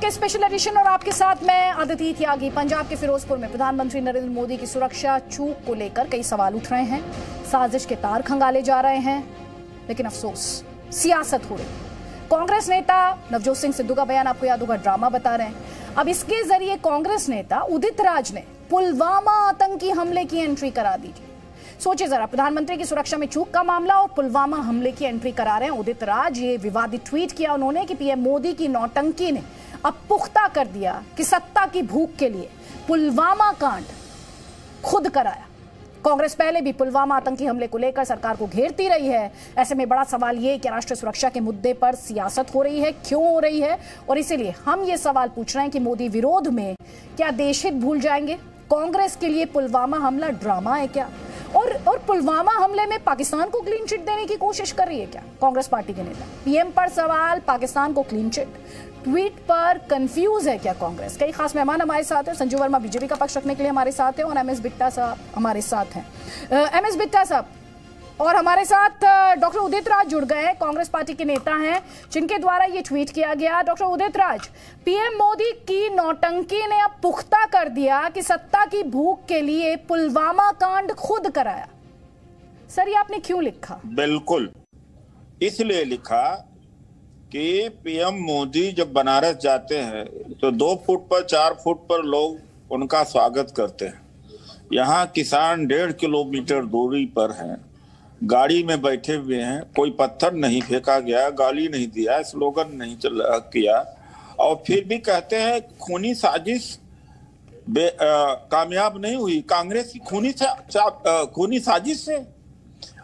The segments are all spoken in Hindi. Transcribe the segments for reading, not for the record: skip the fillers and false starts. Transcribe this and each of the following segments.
के स्पेशल एडिशन और आपके साथ मैं अदिति त्यागी। पंजाब के फिरोजपुर में प्रधानमंत्री नरेंद्र मोदी की सुरक्षा चूक को लेकर कई सवाल उठ रहे हैं। साजिश के तार खंगाले जा रहे हैं, लेकिन अफसोस सियासत हो रही। कांग्रेस नेता नवजोत सिंह सिद्धू का बयान आपको याद होगा, ड्रामा बता रहे हैं। अब इसके जरिए कांग्रेस नेता उदित राज ने पुलवामा आतंकी हमले की एंट्री करा दी। सोचिए जरा, प्रधानमंत्री की सुरक्षा में चूक का मामला और पुलवामा हमले की एंट्री करा रहे हैं उदित राज। ये विवादित ट्वीट किया उन्होंने कि पीएम मोदी की नौटंकी ने अब पुख्ता कर दिया कि सत्ता की भूख के लिए पुलवामा कांड खुद कराया। कांग्रेस पहले भी पुलवामा आतंकी हमले को लेकर सरकार को घेरती रही है। ऐसे में बड़ा सवाल ये कि राष्ट्रीय सुरक्षा के मुद्दे पर सियासत हो रही है, क्यों हो रही है? और इसीलिए हम ये सवाल पूछ रहे हैं कि मोदी विरोध में क्या देशहित भूल जाएंगे? कांग्रेस के लिए पुलवामा हमला ड्रामा है क्या? और पुलवामा हमले में पाकिस्तान को क्लीन चिट देने की कोशिश कर रही है क्या कांग्रेस पार्टी के नेता? पीएम पर सवाल, पाकिस्तान को क्लीन चिट, ट्वीट पर कंफ्यूज है क्या कांग्रेस? कई खास मेहमान हमारे साथ हैं। संजू वर्मा बीजेपी का पक्ष रखने के लिए हमारे साथ हैं और एमएस बिट्टा साहब हमारे साथ हैं। एमएस बिट्टा साहब और हमारे साथ डॉक्टर उदित राज जुड़ गए हैं, कांग्रेस पार्टी के नेता हैं जिनके द्वारा ये ट्वीट किया गया। डॉक्टर उदित राज, पीएम मोदी की नौटंकी ने अब पुख्ता कर दिया कि सत्ता की भूख के लिए पुलवामा कांड खुद कराया। सर, ये आपने क्यों लिखा? बिल्कुल इसलिए लिखा कि पीएम मोदी जब बनारस जाते हैं तो 2 फुट पर 4 फुट पर लोग उनका स्वागत करते हैं। यहाँ किसान 1.5 किलोमीटर दूरी पर हैं, गाड़ी में बैठे हुए हैं, कोई पत्थर नहीं फेंका गया, गाली नहीं दिया, स्लोगन नहीं किया, और फिर भी कहते हैं खूनी साजिश कामयाब नहीं हुई। कांग्रेस की खूनी साजिश से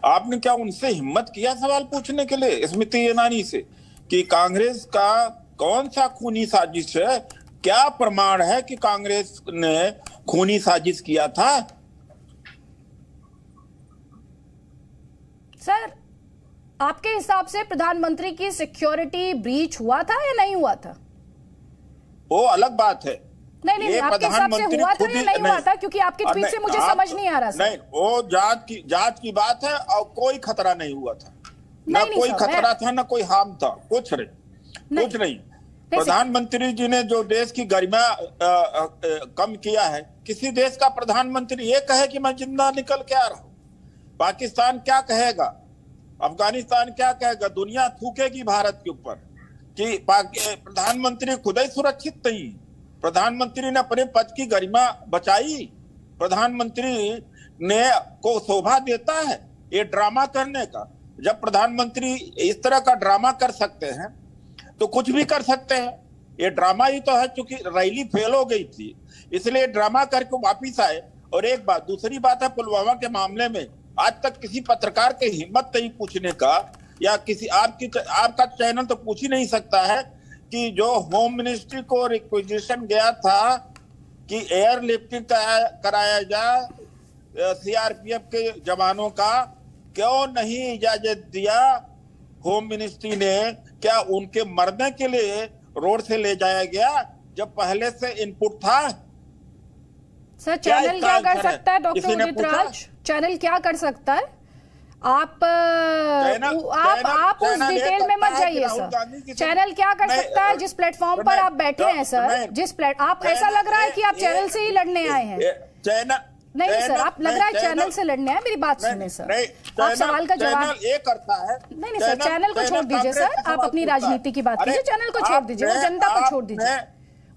आपने क्या उनसे हिम्मत किया सवाल पूछने के लिए, स्मृति ईरानी से, कि कांग्रेस का कौन सा खूनी साजिश है? क्या प्रमाण है कि कांग्रेस ने खूनी साजिश किया था? सर, आपके हिसाब से प्रधानमंत्री की सिक्योरिटी ब्रीच हुआ था या नहीं हुआ था? वो अलग बात है। नहीं, आपके हिसाब से हुआ था या नहीं हुआ था? क्योंकि आपके ट्वीट से मुझे समझ नहीं आ रहा। नहीं, वो जांच की बात है और कोई खतरा नहीं हुआ था। ना कोई खतरा था, ना कोई हार्म था, कुछ नहीं। प्रधानमंत्री जी ने जो देश की गरिमा कम किया है, किसी देश का प्रधानमंत्री ये कहे कि मैं जिंदा निकल के आ रहा हूं, पाकिस्तान क्या कहेगा, अफगानिस्तान क्या कहेगा, दुनिया थूकेगी भारत के ऊपर कि प्रधानमंत्री खुद ही सुरक्षित नहीं। प्रधानमंत्री ने अपने पद की गरिमा बचाई। प्रधानमंत्री ने को शोभा देता है ये ड्रामा करने का। जब प्रधानमंत्री इस तरह का ड्रामा कर सकते हैं तो कुछ भी कर सकते हैं। ये ड्रामा ही तो है, क्योंकि रैली फेल हो गई थी इसलिए ड्रामा करके वापिस आए। और एक बात, दूसरी बात है, पुलवामा के मामले में आज तक किसी पत्रकार की हिम्मत नहीं पूछने का, या किसी आपका चैनल तो पूछ ही नहीं सकता है कि जो होम मिनिस्ट्री को रिक्वेजिशन गया था कि एयरलिफ्टिंग कराया जाए सीआरपीएफ के जवानों का, क्यों नहीं इजाजत दिया होम मिनिस्ट्री ने? क्या उनके मरने के लिए रोड से ले जाया गया जब पहले से इनपुट था? सर, चैनल क्या कर सकता है? डॉक्टर उदित राज, चैनल क्या कर सकता है? आप उस डिटेल में मत जाइए सर। चैनल क्या कर सकता है? जिस प्लेटफॉर्म पर आप बैठे हैं सर, आप ऐसा लग रहा है कि आप चैनल से ही लड़ने आए हैं। नहीं सर, आप लग रहा है चैनल से लड़ने आए। मेरी बात सुनिए सर, आप सवाल का जवाब ये करता है। नहीं सर, चैनल को छोड़ दीजिए सर, आप अपनी राजनीति की बात कीजिए। चैनल को छोड़ दीजिए, वो जनता पर छोड़ दीजिए,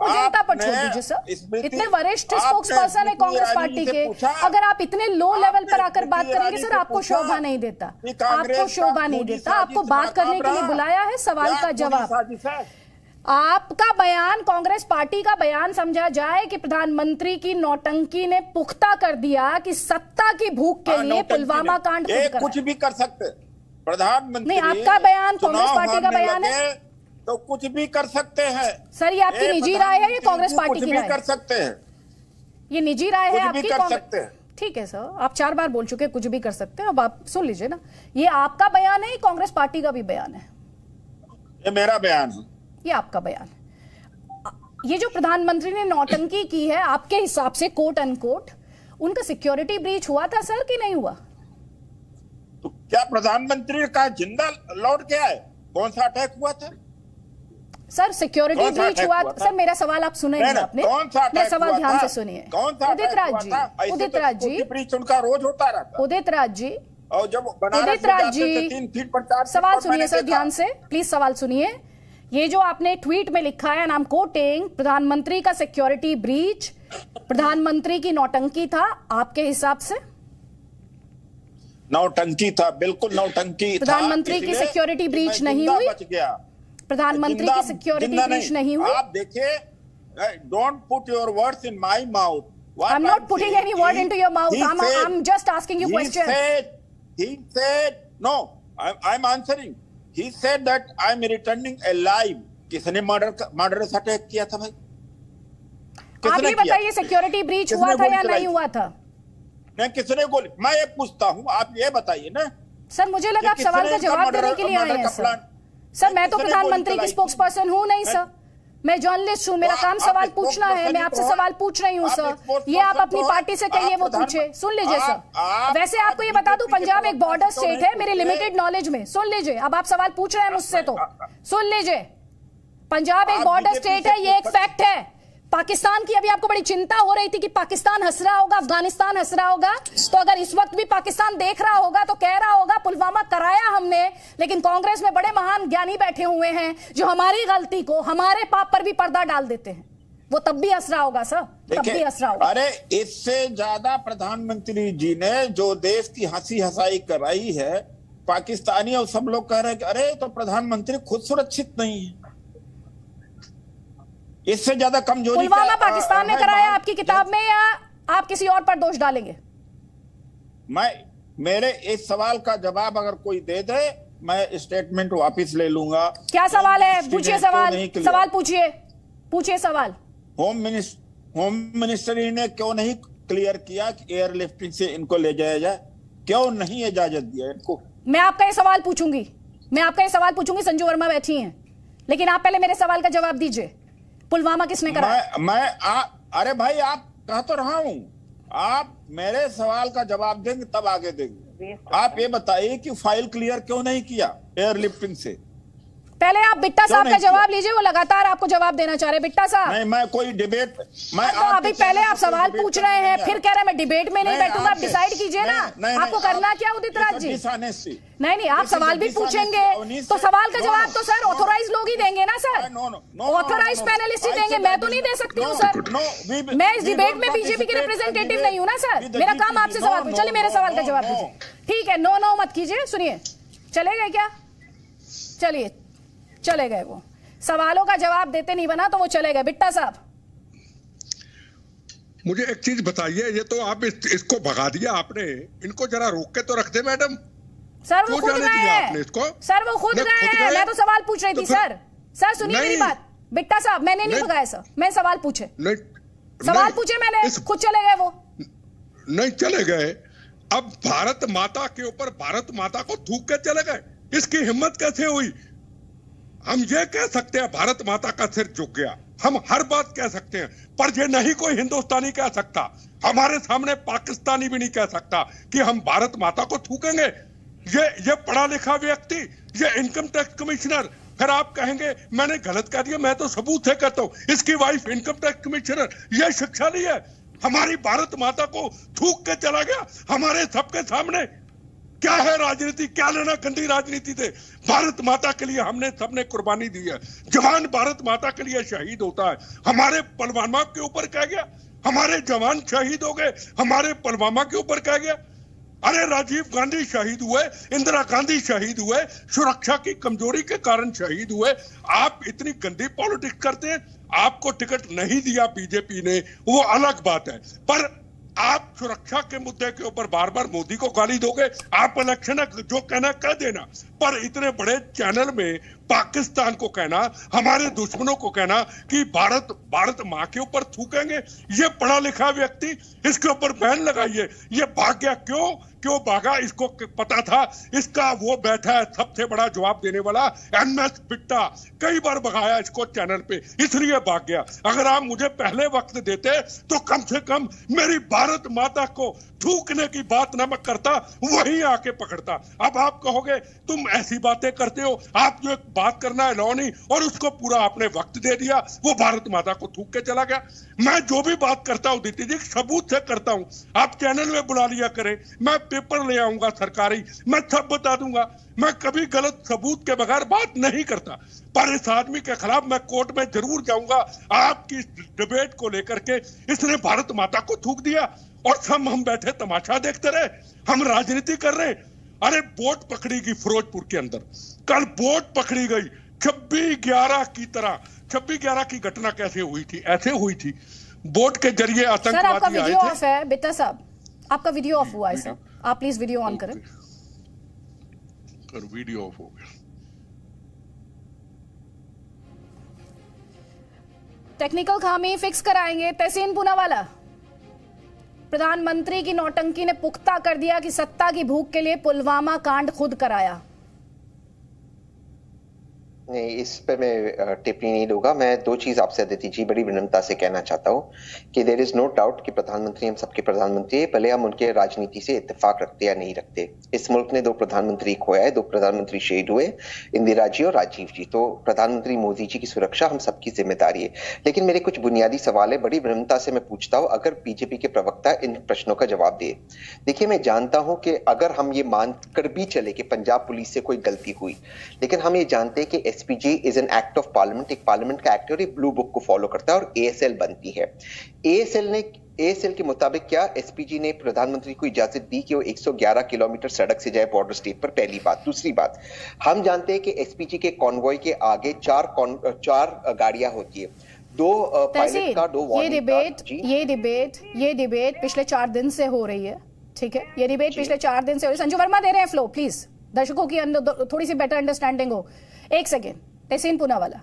वो जनता पर छोड़ दीजिए सर। इतने वरिष्ठ स्पोक्स पर्सन है कांग्रेस पार्टी के, अगर आप इतने लो लेवल पर आकर बात करेंगे सर, आपको शोभा नहीं देता, आपको शोभा नहीं देता। आपको बात करने के लिए बुलाया है, सवाल का जवाब। आपका बयान, कांग्रेस पार्टी का बयान समझा जाए कि प्रधानमंत्री की नौटंकी ने पुख्ता कर दिया कि सत्ता की भूख के लिए पुलवामा कांड कुछ भी कर सकते प्रधानमंत्री। नहीं, आपका बयान कांग्रेस पार्टी का बयान है तो कुछ भी कर सकते हैं सर। ये आपकी निजी राय है, ये कांग्रेस पार्टी की राय कर सकते हैं? ये निजी राय है आपकी, कर सकते हैं। ठीक है सर, आप 4 बार बोल चुके, कुछ भी कर सकते हैं। अब आप सुन लीजिए ना, ये आपका बयान है, कांग्रेस पार्टी का भी बयान है? ये मेरा बयान है, ये आपका बयान है। ये जो प्रधानमंत्री ने नौटंकी की है, आपके हिसाब से कोट अनकोट, उनका सिक्योरिटी ब्रीच हुआ था सर कि नहीं हुआ? तो क्या प्रधानमंत्री का जिंदा लौट के आए? कौन सा अटैक हुआ था? सर सिक्योरिटी ब्रीच हुआ, सर मेरा सवाल आप सुनेंगे आपने, मेरा सवाल ध्यान से सुनिए। उदित राज जी ब्रीच उनका रोज होता रहता। उदित राज जी और जब उदित राज जी 3 फीट पर 4 सवाल सुनिए सर ध्यान से, प्लीज सवाल सुनिए। ये जो आपने ट्वीट में लिखा है, आई एम कोटिंग, प्रधानमंत्री का सिक्योरिटी ब्रीच प्रधानमंत्री की नौटंकी था, आपके हिसाब से? नौटंकी था, बिल्कुल नौटंकी था। प्रधानमंत्री की सिक्योरिटी ब्रीच नहीं हुई? प्रधानमंत्री की सिक्योरिटी ब्रीच नहीं हुई? आप देखिए, don't put your words in my mouth. I am not putting any word into your mouth, I am just asking you question. He said, no, I'm answering. He said that I'm returning alive. किसने मर्डर अटैक किया था भाई? आप ये बताइए सिक्योरिटी ब्रीच हुआ था या नहीं हुआ था? नहीं, किसने गोली? मैं ये पूछता हूँ, आप ये बताइए ना। सर मुझे लगा आप सवाल का जवाब देने के लिए आए हैं सर। मैं तो प्रधानमंत्री की स्पोक्स पर्सन हूँ नहीं सर, मैं जर्नलिस्ट हूँ, मेरा काम सवाल पूछना है, मैं आपसे सवाल पूछ रही हूँ सर। ये आप अपनी पार्टी से कहिए वो पूछे। सुन लीजिए सर, वैसे आपको ये बता दूं, पंजाब एक बॉर्डर स्टेट है, मेरे लिमिटेड नॉलेज में। सुन लीजिए, अब आप सवाल पूछ रहे हैं मुझसे तो सुन लीजिए, पंजाब एक बॉर्डर स्टेट है, ये एक फैक्ट है। पाकिस्तान की अभी आपको बड़ी चिंता हो रही थी कि पाकिस्तान हंस रहा होगा, अफगानिस्तान हंस रहा होगा, तो अगर इस वक्त भी पाकिस्तान देख रहा होगा तो कह रहा होगा पुलवामा कराया हमने, लेकिन कांग्रेस में बड़े महान ज्ञानी बैठे हुए हैं जो हमारी गलती को, हमारे पाप पर भी पर्दा डाल देते हैं। वो तब भी हंस रहा होगा सर, तब भी हंस रहा होगा। अरे इससे ज्यादा प्रधानमंत्री जी ने जो देश की हंसी हंसाई कराई है, पाकिस्तानी और सब लोग कह रहे हैं कि अरे तो प्रधानमंत्री खुद सुरक्षित नहीं है। इससे ज्यादा कमजोरी पुलवामा पाकिस्तान ने कराया आपकी किताब में, या आप किसी और पर दोष डालेंगे? मेरे इस सवाल का जवाब अगर कोई दे दे, मैं स्टेटमेंट वापस ले लूंगा। क्या सवाल है? पूछिए सवाल पूछिए, पूछिए सवाल। होम मिनिस्टर ने क्यों नहीं क्लियर किया कि एयरलिफ्टिंग से इनको ले जाया जाए? क्यों नहीं इजाजत दिया इनको? मैं आपका ये सवाल पूछूंगी, संजू वर्मा बैठी हैं, लेकिन आप पहले मेरे सवाल का जवाब दीजिए। पुलवामा किसने कराया? अरे भाई, आप कह तो रहा हूं, आप मेरे सवाल का जवाब देंगे तब आगे देंगे। आप ये बताइए कि फाइल क्लियर क्यों नहीं किया एयरलिफ्टिंग से? पहले आप बिट्टा साहब का जवाब लीजिए, वो लगातार आपको जवाब देना चाह रहे हैं। बिट्टा साहब नहीं, मैं कोई डिबेट, मैं तो अभी पहले आप सवाल पूछ रहे हैं, फिर कह रहे हैं मैं डिबेट में नहीं बैठूंगा। आप डिसाइड कीजिए ना, आपको करना क्या उदित राज जी? नहीं, आप सवाल भी पूछेंगे तो सवाल का जवाब तो सर ऑथोराइज लोग ही देंगे ना सर, ऑथोराइज पैनलिस्ट ही देंगे, मैं तो नहीं दे सकती हूँ सर। मैं इस डिबेट में बीजेपी के रिप्रेजेंटेटिव नहीं हूँ ना सर, मेरा काम आपसे सवाल पूछ। चलिए मेरे सवाल का जवाब दीजिए, ठीक है? नो मत कीजिए। सुनिए, चले गए क्या? चलिए चले गए, वो सवालों का जवाब देते नहीं बना तो वो चले गए। बिट्टा साहब मुझे एक चीज बताइए, ये तो आप इसको भगा दिया आपने, इनको जरा रोक के तो रख दे मैडम। सर वो खुद गए हैं, सर वो खुद गए हैं, मैं तो सवाल पूछ रही थी सर। सर सुनिए मेरी बात, बिट्टा साहब मैंने नहीं भगाया सर, मैं सवाल पूछे, सवाल पूछे मैंने, खुद चले गए वो। नहीं चले गए, अब भारत माता के ऊपर भारत माता को थूक के चले गए, इसकी हिम्मत कैसे हुई? हम ये कह सकते हैं भारत माता का सिर झुक गया, हम हर बात कह सकते हैं, पर ये नहीं कोई हिंदुस्तानी कह सकता, हमारे सामने पाकिस्तानी भी नहीं कह सकता कि हम भारत माता को थूकेंगे। ये पढ़ा लिखा व्यक्ति, ये इनकम टैक्स कमिश्नर, फिर आप कहेंगे मैंने गलत कह दिया, मैं तो सबूत से कहता हूँ, इसकी वाइफ इनकम टैक्स कमिश्नर, ये शिक्षा नहीं है? हमारी भारत माता को थूक के चला गया हमारे सबके सामने। क्या है राजनीति, क्या लेना गंदी राजनीति से? भारत माता के लिए हमने सबने कुर्बानी दी है, जवान भारत माता के लिए शहीद होता है। हमारे पुलवामा के ऊपर कह गया, हमारे जवान शहीद हो गए, हमारे पुलवामा के ऊपर कह गया। अरे राजीव गांधी शहीद हुए, इंदिरा गांधी शहीद हुए, सुरक्षा की कमजोरी के कारण शहीद हुए। आप इतनी गंदी पॉलिटिक्स करते हैं। आपको टिकट नहीं दिया बीजेपी ने, वो अलग बात है, पर आप सुरक्षा के मुद्दे के ऊपर बार बार मोदी को गाली दोगे। आप इलेक्शन जो कहना कह देना, पर इतने बड़े चैनल में पाकिस्तान को कहना, हमारे दुश्मनों को कहना कि भारत माँ के ऊपर थूकेंगे, ये पढ़ा लिखा व्यक्ति, इसके ऊपर बैन लगाइए। ये भाग गया क्यों क्यों भागा, इसको पता था इसका वो बैठा है सबसे बड़ा जवाब देने वाला एमएस बिट्टा, कई बार भगाया इसको चैनल पे, इसलिए भाग गया। अगर आप मुझे पहले वक्त देते तो कम से कम मेरी भारत माता को थूकने की बात ना मैं करता, वहीं आके पकड़ता। अब आप कहोगे तुम ऐसी बातें करते हो, आप जो एक बात करना है लॉ नहीं, और उसको पूरा आपने वक्त दे दिया, वो भारत माता को थूक के चला गया। मैं जो भी बात करता हूं दीदी जी सबूत से करता हूं, आप चैनल में बुला लिया करें, मैं पेपर ले आऊंगा सरकारी, मैं सब बता दूंगा। मैं कभी गलत सबूत के बगैर बात नहीं करता, पर इस आदमी के खिलाफ मैं कोर्ट में जरूर जाऊंगा। आपकी डिबेट को लेकर के इसने भारत माता को थूक दिया और सब हम बैठे तमाशा देखते रहे, हम राजनीति कर रहे। अरे बोट पकड़ी गई फिरोजपुर के अंदर, कल बोट पकड़ी गई 26/11 की तरह। 26/11 की घटना कैसे हुई थी? ऐसे हुई थी, बोट के जरिए आतंकवादी आए थे। ऑफ है बिट्टा साहब, आपका वीडियो ऑफ हुआ है, आप प्लीज वीडियो ऑन करें। वीडियो ऑफ हो गया। टेक्निकल खामी फिक्स कराएंगे। तहसीन पूनावाला, प्रधानमंत्री की नौटंकी ने पुख्ता कर दिया कि सत्ता की भूख के लिए पुलवामा कांड खुद कराया। नहीं, इस पे मैं टिप्पणी नहीं दूंगा। मैं दो चीज आपसे अदिति जी बड़ी विनम्रता से कहना चाहता हूँ कि देयर इज नो डाउट कि प्रधानमंत्री हम सबके प्रधानमंत्री है, भले हम उनके राजनीति से इत्तेफाक रखते या नहीं रखते। इस मुल्क ने 2 प्रधानमंत्री खोया है, 2 प्रधानमंत्री शहीद हुए, इंदिरा जी और राजीव जी। तो प्रधानमंत्री मोदी जी की सुरक्षा हम सबकी जिम्मेदारी है। लेकिन मेरे कुछ बुनियादी सवाल है, बड़ी विनम्रता से मैं पूछता हूँ, अगर बीजेपी के प्रवक्ता इन प्रश्नों का जवाब दे। देखिए, मैं जानता हूं कि अगर हम ये मानकर भी चले कि पंजाब पुलिस से कोई गलती हुई, लेकिन हम ये जानते हैं कि SPG is an act of parliament, एक पार्लियामेंट का एक्ट है और एक ब्लू बुक को फॉलो करता है और एएसएल बनती है। एएसएल के मुताबिक क्या एसपीजी ने प्रधानमंत्री को इजाजत दी कि वो 111 किलोमीटर सड़क से जाए बॉर्डर स्टेट पर? पहली बात। दूसरी बात, हम जानते हैं कि एसपीजी के कॉन्वॉय के आगे 4 गाड़ियां होती है, 2 पायलट कार, 2 ये डिबेट पिछले 4 दिन से हो रही है, ठीक है? ये डिबेट पिछले 4 दिन से हो रही है। संजू वर्मा दे रहे हैं फ्लो, प्लीज दर्शकों की अंदर थोड़ी सी बेटर अंडरस्टैंडिंग हो। एक सेकेंड, तहसीन पूनावाला,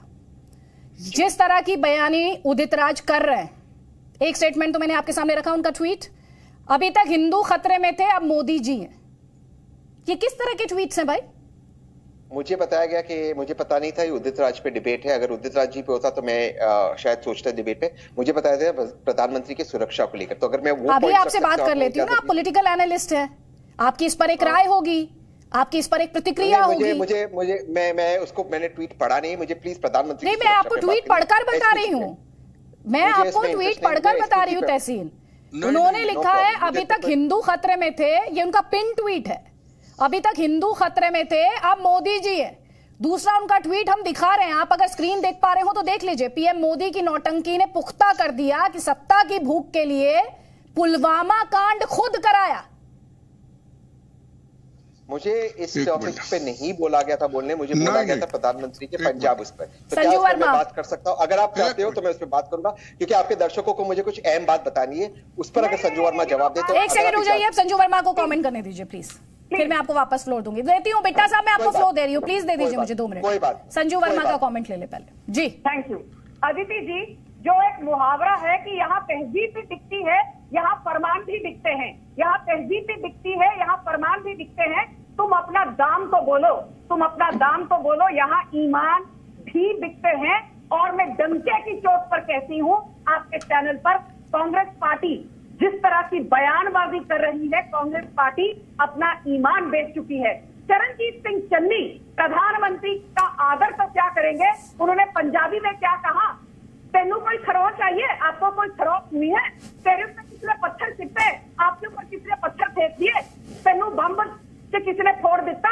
जिस तरह की बयानी उदित राज कर रहे हैं, एक स्टेटमेंट तो मैंने आपके सामने रखा, उनका ट्वीट, अभी तक हिंदू खतरे में थे, अब मोदी जी हैं। ये किस तरह के ट्वीट्स हैं भाई? मुझे बताया गया कि मुझे पता नहीं था ये उदित राज पे डिबेट है। अगर उदित राज जी पे होता तो मैं शायद सोचता डिबेट पे। मुझे बताया गया प्रधानमंत्री की सुरक्षा को लेकर। तो अगर मैं वो अभी आपसे बात कर लेती हूँ ना, आप पॉलिटिकल एनालिस्ट हैं, आपकी इस पर एक राय होगी, आपकी इस पर एक प्रतिक्रिया होगी। मैं उसको मैंने ट्वीट पढ़ा नहीं, मुझे प्लीज प्रधानमंत्री। नहीं, मैं आपको ट्वीट पढ़कर बता रही हूँ, मैं आपको ट्वीट पढ़कर बता रही हूँ तहसीन। उन्होंने लिखा है अभी तक हिंदू खतरे में थे, ये उनका पिन ट्वीट है, अभी तक हिंदू खतरे में थे, अब मोदी जी है। दूसरा उनका ट्वीट हम दिखा रहे हैं, आप अगर स्क्रीन देख पा रहे हो तो देख लीजिए। पीएम मोदी की नौटंकी ने पुख्ता कर दिया कि सत्ता की भूख के लिए पुलवामा कांड खुद कराया। मुझे इस टॉपिक पे नहीं बोला गया था बोलने, मुझे बोला गया था प्रधानमंत्री के पंजाब उस पर। तो क्या उस पर मैं बात कर सकता हूँ? अगर आप चाहते हो तो मैं उस पर बात करूंगा, क्योंकि आपके दर्शकों को मुझे कुछ अहम बात बतानी है। उस पर अगर संजू वर्मा जवाब दे तो। एक सेकंड रुक जाइए, आप संजू वर्मा को कमेंट करने दीजिए प्लीज, फिर मैं आपको वापस फ्लोर दूंगी। देती हूँ बिट्टा साहब, मैं आपको फ्लोर दे रही हूँ, प्लीज दे दीजिए मुझे 2 मिनट। कोई बात, संजू वर्मा का कमेंट ले ले पहले जी। थैंक यू अदिति जी। जो एक मुहावरा है कि यहाँ तहजीब भी दिखती है, यहाँ फरमान भी दिखते हैं, यहाँ तहजीब भी दिखती है, यहाँ फरमान भी दिखते हैं। तुम अपना दाम तो बोलो, तुम अपना दाम तो बोलो, यहाँ ईमान भी बिकते हैं। और मैं डंके की चोट पर कहती हूँ आपके चैनल पर, कांग्रेस पार्टी जिस तरह की बयानबाजी कर रही है, कांग्रेस पार्टी अपना ईमान बेच चुकी है। चरणजीत सिंह चन्नी प्रधानमंत्री का आदर तो क्या करेंगे, उन्होंने पंजाबी में क्या कहा, तेनू कोई खरों चाहिए, आपको कोई खरों हुई है, तेरे ऊपर किसने पत्थर छिपे, आपके ऊपर किसने पत्थर फेंक दिए, तेनू बम से किसने फोड़ दिता,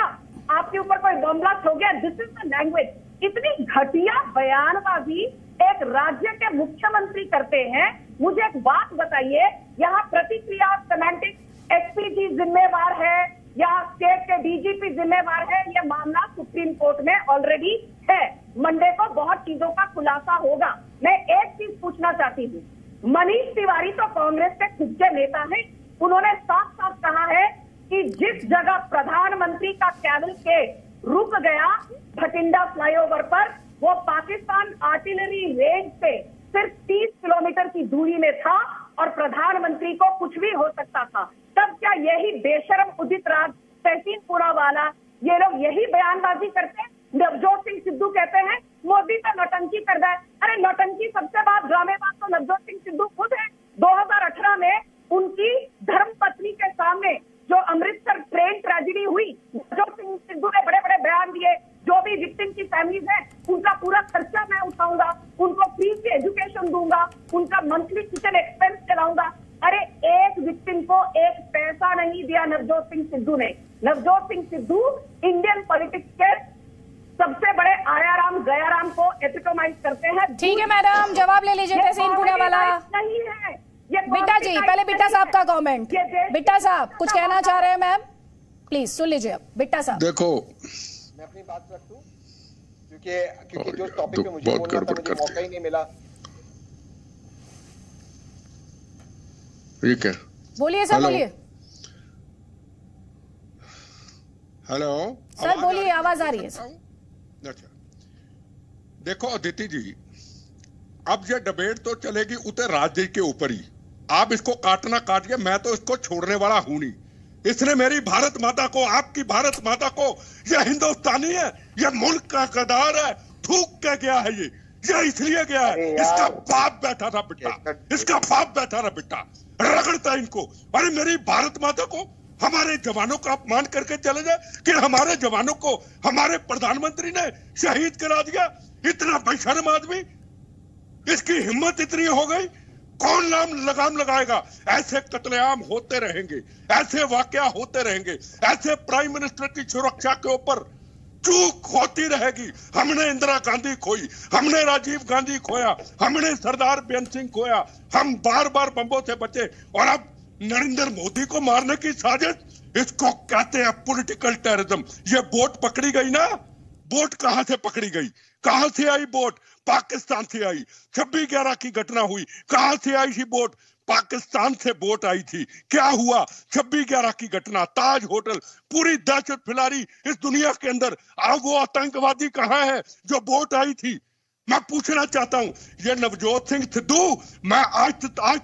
आपके ऊपर कोई बम ब्लास्ट हो गया। This is the language. इतनी घटिया बयानबाजी एक राज्य के मुख्यमंत्री करते हैं। मुझे एक बात बताइए, यहाँ प्रतिक्रिया सेमेंटिक एसपीजी जिम्मेवार है, यहाँ स्टेट के डीजीपी जिम्मेवार है, ये मामला सुप्रीम कोर्ट में ऑलरेडी है। मंडे को बहुत चीजों का खुलासा होगा। मैं एक चीज पूछना चाहती हूँ, मनीष तिवारी तो कांग्रेस के खुद के नेता हैं, उन्होंने साफ साफ कहा है कि जिस जगह प्रधानमंत्री का कैबिनेट के रुक गया भटिंडा फ्लाईओवर पर, वो पाकिस्तान आर्टिलरी रेंज से सिर्फ 30 किलोमीटर की दूरी में था और प्रधानमंत्री को कुछ भी हो सकता था। तब क्या यही बेशरम उदित राज, तहसीन पूनावाला, ये लोग यही बयानबाजी करते हैं? नवजोत सिंह सिद्धू कहते हैं मोदी तो नौटंकी कर रहा है। अरे नौटंकी सबसे बात, ड्रामेबाज तो नवजोत सिंह सिद्धू खुद है। 2018 में उनकी धर्मपत्नी के सामने जो अमृतसर ट्रेन ट्रेजेडी हुई, नवजोत सिंह सिद्धू ने बड़े बड़े बयान दिए, जो भी विक्टिम की फैमिलीज है उनका पूरा खर्चा मैं उठाऊंगा, उनको फ्री से एजुकेशन दूंगा, उनका मंथली किचन एक्सपेंस चलाऊंगा। अरे एक विक्टिम को एक पैसा नहीं दिया नवजोत सिंह सिद्धू ने। नवजोत सिंह सिद्धू इंडियन पॉलिटिक्स के सबसे बड़े आयाराम गयाराम को एपिटोमाइज करते हैं। ठीक है मैडम, जवाब ले लीजिए। तहसीन पूनावाला नहीं है बिट्टा जी, पहले बिट्टा साहब का कमेंट। बिट्टा साहब कुछ कहना चाह रहे हैं मैम, प्लीज सुन लीजिए। अब बिट्टा साहब देखो, मैं अपनी बात रख दूं क्योंकि जो टॉपिक पे मुझे बोलना था मुझे मौका ही नहीं मिला। ठीक है, बोलिए सर, बोलिए। हेलो सर बोलिए, आवाज आ रही है सर। अच्छा देखो अदिति जी, अब ये डिबेट तो चलेगी उतर राज्य के ऊपर ही। आप इसको काटना काटिए, मैं तो इसको छोड़ने वाला हूं नहीं। इसने मेरी भारत माता को, आपकी भारत माता को, ये हिंदुस्तानी है, ये मुल्क का गद्दार है, थूक के गया है। ये इसलिए गया है, इसका बाप बैठा था बेटा, इसका बाप बैठा था बेटा, रगड़ता इनको। अरे मेरी भारत माता को, हमारे जवानों का अपमान करके चले जाए कि हमारे जवानों को हमारे प्रधानमंत्री ने शहीद करा दिया। इतना बेशर्म आदमी, इसकी हिम्मत इतनी हो गई, कौन लगाम लगाएगा? ऐसे कत्लेआम होते रहेंगे, ऐसे वाकया होते रहेंगे, ऐसे प्राइम मिनिस्टर की सुरक्षा के ऊपर चूक होती रहेगी। हमने इंदिरा गांधी खोई, हमने राजीव गांधी खोया, हमने सरदार बेन सिंह खोया, हम बार बार बम्बों से बचे, और अब नरेंद्र मोदी को मारने की साजिश, इसको कहते हैं पॉलिटिकल टेररिज्म। ये बोट पकड़ी गई ना, बोट कहां से पकड़ी गई? कहां से आई बोट? पाकिस्तान से आई। 26/11 की घटना हुई, कहां से आई थी बोट? पाकिस्तान से बोट आई थी। क्या हुआ? 26/11 की घटना, ताज होटल, पूरी दहशत फैला रही इस दुनिया के अंदर। अब वो आतंकवादी कहां है जो बोट आई थी? मैं पूछना चाहता हूं, ये नवजोत सिंह सिद्धू, मैं आज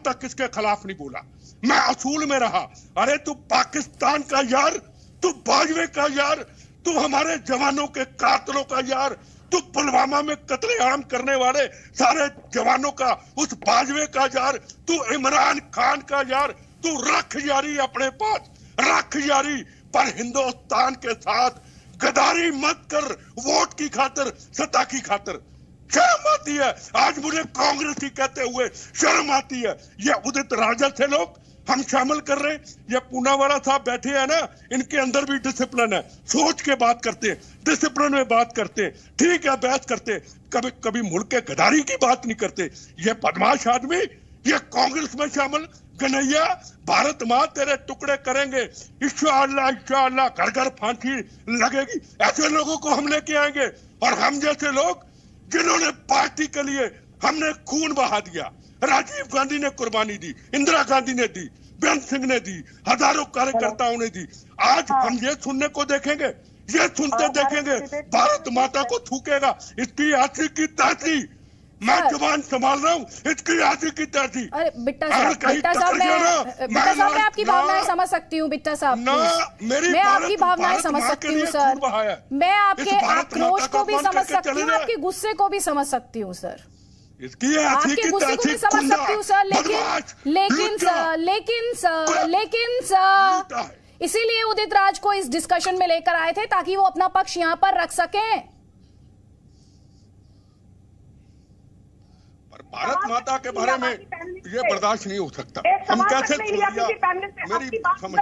तक इसके खिलाफ नहीं बोला, मैं असूल में रहा। अरे तू पाकिस्तान का यार, तू बाजवे का यार, तू हमारे जवानों के कातलों का यार, तू पुलवामा में कत्लेआम करने वाले सारे जवानों का, उस बाजवे का यार, तू इमरान खान का यार, तू रख यारी अपने पास, रख यारी, पर हिंदुस्तान के साथ गद्दारी मत कर, वोट की खातिर, सत्ता की खातिर। शर्म आती है आज मुझे कांग्रेसी कहते हुए, शर्म आती है। ये उदित राजा से लोग हम शामिल कर रहे हैं। ये पूनावाला साहब बैठे हैं ना, इनके अंदर भी डिसिप्लिन है, सोच के बात करते हैं, डिसिप्लिन में बात करते हैं, ठीक है बहस करते हैं, कभी कभी मुल्क के गद्दारी की बात नहीं करते। ये बदमाश आदमी, ये कांग्रेस में शामिल। कन्हैया, भारत माँ तेरे टुकड़े करेंगे, इंशाअल्लाह इंशाअल्लाह, घर घर फांसी लगेगी। ऐसे लोगों को हम लेके आएंगे, और हम जैसे लोग जिन्होंने पार्टी के लिए हमने खून बहा दिया, राजीव गांधी ने कुर्बानी दी, इंदिरा गांधी ने दी, बेन सिंह ने दी, हजारों कार्यकर्ताओं ने दी। आज हम ये सुनने को देखेंगे, ये सुनते देखेंगे, भारत माता को थूकेगा, इसकी आंखी की ताजी, मैं जुबान संभाल रहा हूँ, इसकी आंखी की ताजी। अरे बिट्टा साहब मैं आपकी भावनाएं समझ सकती हूँ। बिट्टा साहब मैं आपकी भावनाएं समझ सकती हूँ सर, मैं आपके आक्रोश को भी समझ सकती हूँ, आपके गुस्से को भी समझ सकती हूँ सर, आपके गुस्से को भी समझ सकती हूँ सर, लेकिन सर इसीलिए उदित राज को इस डिस्कशन में लेकर आए थे ताकि वो अपना पक्ष यहाँ पर रख सकें। भारत माता के बारे में ये बर्दाश्त नहीं हो सकता। हम कैसे मेरी समझ,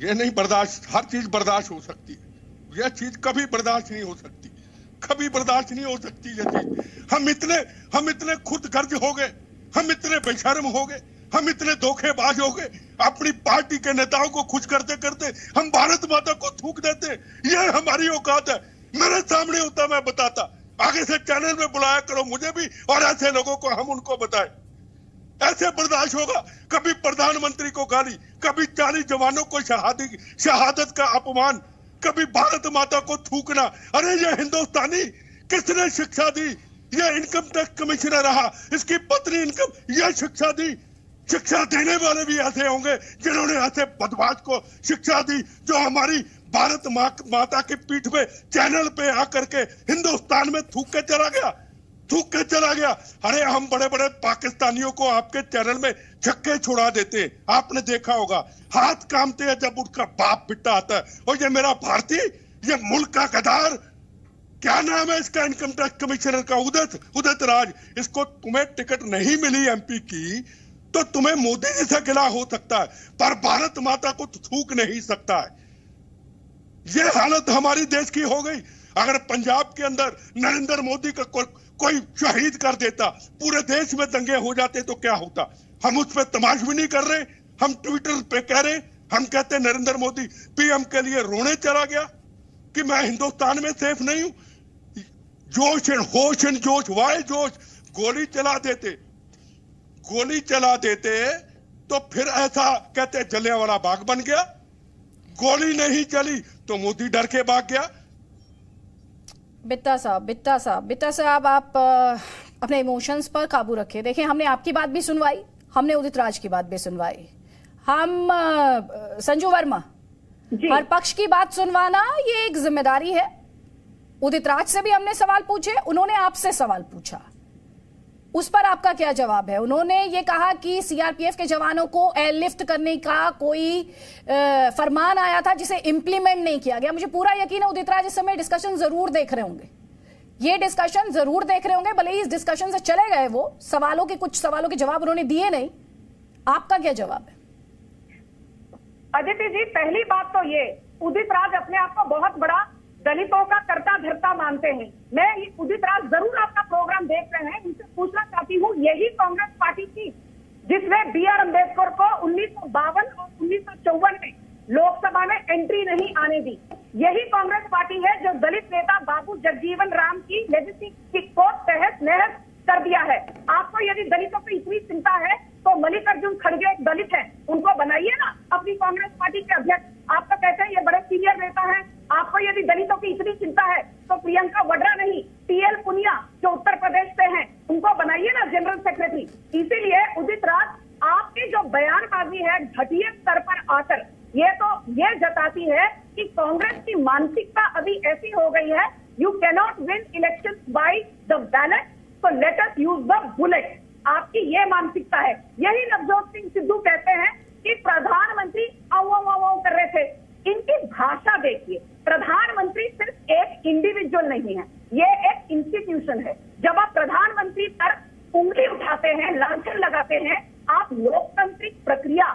ये नहीं बर्दाश्त, हर चीज बर्दाश्त हो सकती है, यह चीज कभी बर्दाश्त नहीं हो सकती, कभी बर्दाश्त नहीं हो सकती ये चीज। हम इतने खुद गर्ज हो गए, हम इतने बेशर्म हो गए, हम इतने धोखेबाज हो गए, अपनी पार्टी के नेताओं को खुश करते करते हम भारत माता को थूक देते। ये हमारी औकात है। मेरे सामने होता मैं बताता, आगे से चैनल में बुलाया करो मुझे भी, और ऐसे लोगों को हम उनको बताएं। ऐसे बर्दाश्त होगा? कभी प्रधानमंत्री को गाली, कभी 40 जवानों को शहादत का अपमान, कभी भारत माता को थूकना। अरे ये हिंदुस्तानी, किसने शिक्षा दी? ये इनकम टैक्स कमिश्नर रहा, इसकी पत्नी इनकम, ये शिक्षा दी। शिक्षा देने वाले भी ऐसे होंगे जिन्होंने ऐसे बदमाश को शिक्षा दी, जो हमारी भारत माता की पीठ पे चैनल पे आकर के हिंदुस्तान में थूक के चला गया। अरे हम बड़े बड़े पाकिस्तानियों को आपके चैनल में छक्के छुड़ा देते, आपने देखा होगा, हाथ कांपते हैं जब उनका बाप पिट्टा आता है। और ये मेरा भारतीय, ये मुल्क का गद्दार, क्या नाम है इसका इनकम टैक्स कमिश्नर का, उदित राज, इसको तुम्हें टिकट नहीं मिली एमपी की तो तुम्हें मोदी जी से गिला हो सकता है, पर भारत माता को थूक नहीं सकता है। ये हालत हमारी देश की हो गई। अगर पंजाब के अंदर नरेंद्र मोदी का कोई शहीद कर देता, पूरे देश में दंगे हो जाते तो क्या होता? हम उस पर तमाश भी नहीं कर रहे, हम ट्विटर पे कह रहे, हम कहते नरेंद्र मोदी पीएम के लिए रोने चला गया कि मैं हिंदुस्तान में सेफ नहीं हूं। जोश एंड होश एंड जोश, वाई जोश, गोली चला देते तो फिर ऐसा कहते जलियांवाला बाग बन गया। गोली नहीं चली तो मोदी डर के भाग गया। बिट्टा साहब आप अपने इमोशंस पर काबू रखें। देखिए, हमने आपकी बात भी सुनवाई, हमने उदित राज की बात भी सुनवाई। हम संजू वर्मा, हर पक्ष की बात सुनवाना ये एक जिम्मेदारी है। उदित राज से भी हमने सवाल पूछे, उन्होंने आपसे सवाल पूछा, उस पर आपका क्या जवाब है? उन्होंने ये कहा कि सीआरपीएफ के जवानों को एयरलिफ्ट करने का कोई फरमान आया था जिसे इंप्लीमेंट नहीं किया गया। मुझे पूरा यकीन है उदित राज इस समय डिस्कशन जरूर देख रहे होंगे, ये डिस्कशन जरूर देख रहे होंगे, भले ही इस डिस्कशन से चले गए वो, कुछ सवालों के जवाब उन्होंने दिए नहीं। आपका क्या जवाब है? अदिति जी, पहली बात तो ये, उदित राज अपने आप को बहुत बड़ा दलितों का कर्ता धर्ता मानते हैं। मैं उदित राज जरूर आपका प्रोग्राम देख रहे हैं, उनसे पूछना चाहती हूँ, यही कांग्रेस पार्टी थी जिसमें बी आर अम्बेडकर को 1952 और 1954 में लोकसभा में एंट्री नहीं आने दी। यही कांग्रेस पार्टी है जो दलित नेता बाबू जगजीवन राम की लेगेसी को तहस नहस कर दिया है। आपको यदि दलितों की इतनी चिंता है तो मल्लिकार्जुन खड़गे एक दलित है, उनको बनाइए ना अपनी कांग्रेस पार्टी के अध्यक्ष। आप तो कहते हैं ये बड़े सीनियर नेता हैं, आपको यदि दलितों की इतनी चिंता है तो प्रियंका वड्रा नहीं, टीएल पुनिया जो उत्तर प्रदेश से हैं, उनको बनाइए ना जनरल सेक्रेटरी। इसीलिए उदित राज, आपकी जो बयानबाजी है घटिया स्तर पर आकर, ये जताती है कि कांग्रेस की मानसिकता अभी ऐसी हो गई है, you cannot win election by the ballot, तो let us use the bullet. आपकी ये मानसिकता है। यही नवजोत सिंह सिद्धू कहते हैं कि प्रधानमंत्री कर रहे थे। इनकी भाषा देखिए, प्रधानमंत्री सिर्फ एक इंडिविजुअल नहीं है, ये एक इंस्टीट्यूशन है। जब आप प्रधानमंत्री पर उंगली उठाते हैं, लांछन लगाते हैं, आप लोकतांत्रिक प्रक्रिया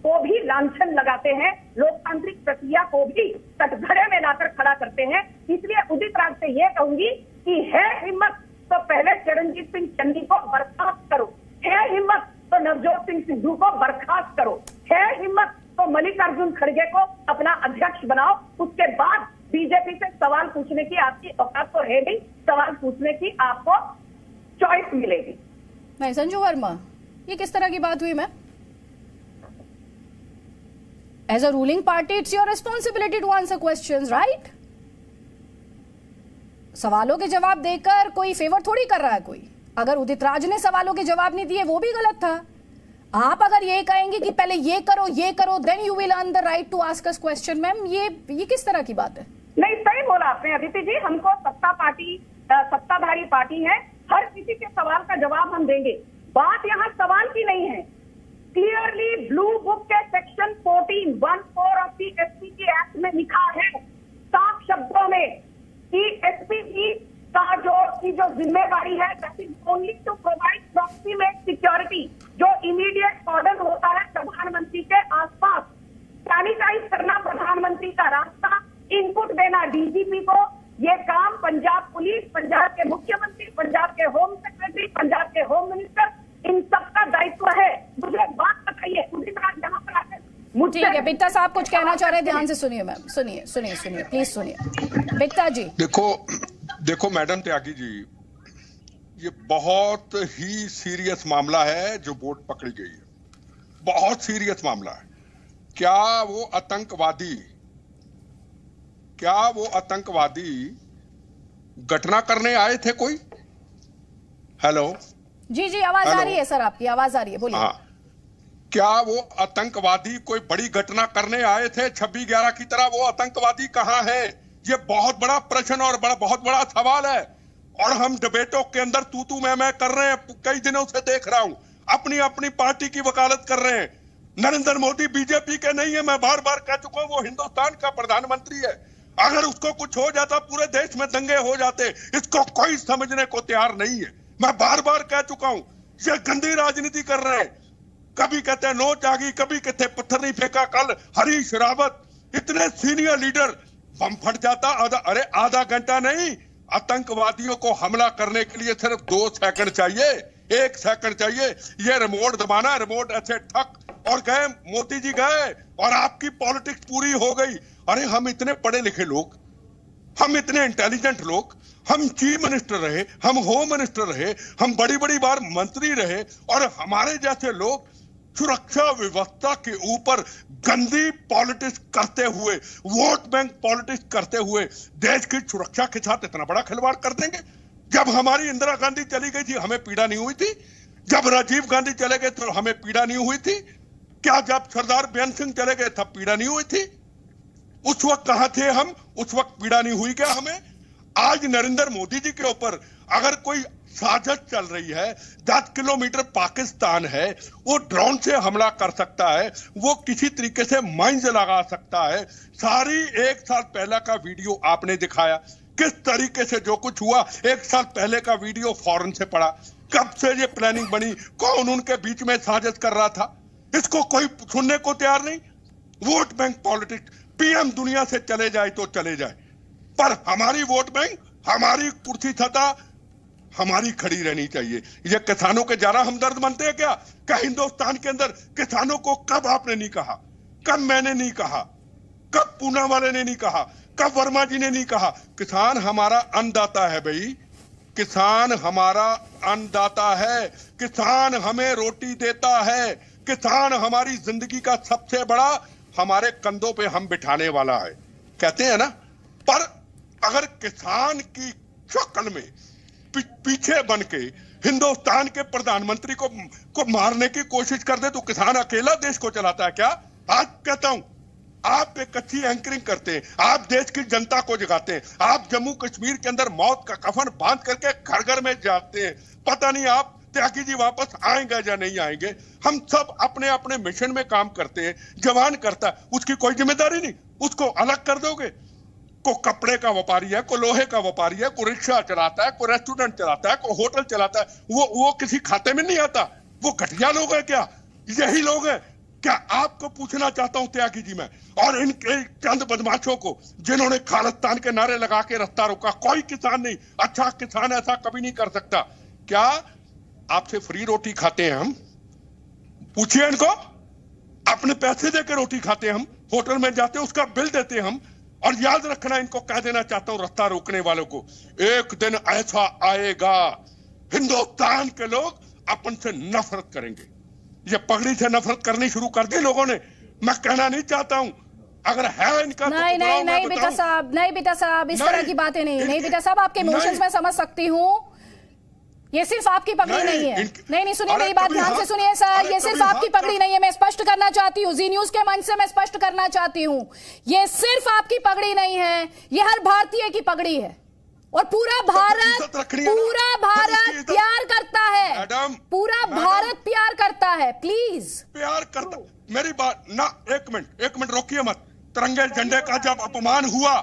को भी लांछन लगाते हैं, लोकतांत्रिक प्रक्रिया को भी कटघरे में लाकर खड़ा करते हैं। इसलिए उदित राज से ये कहूंगी कि है हिम्मत तो पहले चरणजीत सिंह चन्नी को बर्खास्त करो, है हिम्मत तो नवजोत सिंह सिद्धू को बर्खास्त करो, है हिम्मत तो मल्लिकार्जुन खड़गे को अपना अध्यक्ष बनाओ। उसके बाद बीजेपी से सवाल पूछने की आपकी औकात तो है नहीं, सवाल पूछने की आपको चॉइस मिलेगी। नहीं संजू वर्मा, ये किस तरह की बात हुई? मैं as a ruling party it's your responsibility to answer questions, right? सवालों के जवाब देकर कोई फेवर थोड़ी कर रहा है कोई। अगर उदित राज ने सवालों के जवाब नहीं दिए वो भी गलत था। आप अगर ये कहेंगे कि पहले ये करो then you will earn the right to ask us question, ma'am ये किस तरह की बात है? नहीं, सही बोला आपने अदिति जी। हमको सत्ताधारी पार्टी है, हर किसी के सवाल का जवाब हम देंगे। बात यहाँ सवाल की नहीं है। क्लियरली ब्लू बुक के section 14(1)(4) of the SPC act में लिखा है साफ शब्दों में कि एसपीसी की जो जिम्मेवारी है that is only to provide proximate security. जो इमीडिएट कॉर्डन होता है प्रधानमंत्री के आसपास, सैनिटाइज करना प्रधानमंत्री का रास्ता, इनपुट देना डीजीपी को, ये काम पंजाब पुलिस, पंजाब के मुख्यमंत्री, पंजाब के होम सेक्रेटरी, पंजाब के होम मिनिस्टर, इन सबका दायित्व है। मुझे बात बताइए, उदित राज जहां पर आते ठीक है, बिट्टा साहब कुछ कहना चाह रहे हैं, ध्यान से सुनिए मैम, सुनिए प्लीज सुनिए। बिट्टा जी, देखो मैडम त्यागी जी, ये बहुत ही सीरियस मामला है जो वोट पकड़ी गई है, बहुत सीरियस मामला है। क्या वो आतंकवादी घटना करने आए थे कोई? हेलो जी जी, आवाज आ रही है सर, आपकी आवाज आ रही है, बोलिए। हाँ, क्या वो आतंकवादी कोई बड़ी घटना करने आए थे 26/11 की तरह? वो आतंकवादी कहाँ है? ये बहुत बड़ा प्रश्न और बहुत बड़ा सवाल है। और हम डिबेटों के अंदर तू मैं कर रहे हैं, कई दिनों से देख रहा हूं, अपनी अपनी पार्टी की वकालत कर रहे हैं। नरेंद्र मोदी बीजेपी के नहीं है, मैं बार बार कह चुका हूं, वो हिंदुस्तान का प्रधानमंत्री है। अगर उसको कुछ हो जाता पूरे देश में दंगे हो जाते, इसको कोई समझने को तैयार नहीं है। मैं बार बार कह चुका हूं, ये गंदी राजनीति कर रहे हैं। कभी कहते हैं नोट आ गई, कभी कहते हैं पत्थर नहीं फेंका। कल हरीश रावत, इतने सीनियर लीडर, बम फट जाता आधा घंटा नहीं, आतंकवादियों को हमला करने के लिए सिर्फ 2 सेकंड चाहिए, 1 सेकंड चाहिए। ये रिमोट दबाना, रिमोट ऐसे ठक और गए, मोदी जी गए और आपकी पॉलिटिक्स पूरी हो गई। अरे हम इतने पढ़े लिखे लोग, हम इतने इंटेलिजेंट लोग, हम चीफ मिनिस्टर रहे, हम होम मिनिस्टर रहे, हम बड़ी बड़ी बार मंत्री रहे, और हमारे जैसे लोग सुरक्षा व्यवस्था के ऊपर गंदी पॉलिटिक्स करते हुए, वोट बैंक पॉलिटिक्स करते हुए देश की सुरक्षा के साथ इतना बड़ा खिलवाड़ कर देंगे। जब हमारी इंदिरा गांधी चली गई थी हमें पीड़ा नहीं हुई थी? जब राजीव गांधी चले गए तो हमें पीड़ा नहीं हुई थी क्या? जब सरदार बेअंत सिंह चले गए तब पीड़ा नहीं हुई थी? उस वक्त कहां थे हम? उस वक्त पीड़ा नहीं हुई क्या हमें? आज नरेंद्र मोदी जी के ऊपर अगर कोई साजिश चल रही है, 10 किलोमीटर पाकिस्तान है, वो ड्रोन से हमला कर सकता है, वो किसी तरीके से माइंस लगा सकता है। सारी 1 साल पहले का वीडियो आपने दिखाया, किस तरीके से जो कुछ हुआ 1 साल पहले का वीडियो फौरन से पड़ा। कब से ये प्लानिंग बनी, कौन उनके बीच में साजिश कर रहा था, इसको कोई सुनने को तैयार नहीं। वोट बैंक पॉलिटिक्स, पीएम दुनिया से चले जाए तो चले जाए, पर हमारी वोट बैंक, हमारी कुर्सी सत्ता हमारी खड़ी रहनी चाहिए। ये किसानों के ज्यादा हमदर्द बनते हैं क्या? क्या हिंदुस्तान के अंदर किसानों को कब आपने नहीं कहा, कब मैंने नहीं कहा, कब पूना वाले ने नहीं कहा, कब वर्मा जी ने नहीं कहा? किसान हमारा अन्नदाता है भाई, किसान हमारा अन्नदाता है, किसान हमें रोटी देता है, किसान हमारी जिंदगी का सबसे बड़ा, हमारे कंधों पे हम बिठाने वाला है, कहते हैं ना। पर अगर किसान की शक्ल में पीछे बन के हिंदुस्तान के प्रधानमंत्री को मारने की कोशिश कर दे तो किसान अकेला देश को चलाता है क्या? आज कहता हूं, आप एक अच्छी एंकरिंग करते हैं, आप देश की जनता को जगाते हैं, आप जम्मू कश्मीर के अंदर मौत का कफन बांध करके घर घर में जाते हैं। पता नहीं आप त्यागी जी वापस आएंगे या नहीं आएंगे। हम सब अपने अपने मिशन में काम करते हैं, जवान करता है, उसकी कोई जिम्मेदारी नहीं, उसको अलग कर दोगे। को कपड़े का व्यापारी है, को लोहे का व्यापारी है, को रिक्शा चलाता है, को रेस्टोरेंट चलाता है, को होटल चलाता है, वो किसी खाते में नहीं आता। वो घटिया लोग हैं क्या? यही लोग हैं क्या? आपको पूछना चाहता हूं त्यागी जी मैं, और इनके चंद बदमाशों को जिन्होंने खालिस्तान के नारे लगा के रास्ता रोका। कोई किसान नहीं, अच्छा किसान ऐसा कभी नहीं कर सकता। क्या आपसे फ्री रोटी खाते हैं हम? पूछिए इनको। अपने पैसे देकर रोटी खाते हैं हम, होटल में जाते हैं उसका बिल देते हैं हम। और याद रखना, इनको कह देना चाहता हूं रास्ता रोकने वालों को, एक दिन ऐसा आएगा हिंदुस्तान के लोग अपन से नफरत करेंगे। ये पगड़ी से नफरत करनी शुरू कर दी लोगों ने। मैं कहना नहीं चाहता हूं, अगर है इनका नहीं नहीं नहीं बेटा साहब, नहीं बेटा साहब, इस तरह की बातें नहीं बेटा साहब, आपके इमोशंस में समझ सकती हूँ। ये सिर्फ आपकी पगड़ी नहीं है। नहीं सुनिए मेरी बात ध्यान से सुनिए सर, ये सिर्फ आपकी पगड़ी नहीं है। मैं स्पष्ट करना चाहती हूँ, जी न्यूज के मंच से मैं स्पष्ट करना चाहती हूँ, ये सिर्फ आपकी पगड़ी नहीं है, ये हर भारतीय की पगड़ी है। और पूरा भारत प्यार करता है, पूरा भारत प्यार करता है। प्लीज प्यार करता, मेरी बात ना, एक मिनट रोकिए मत। तिरंगे झंडे का जब अपमान हुआ,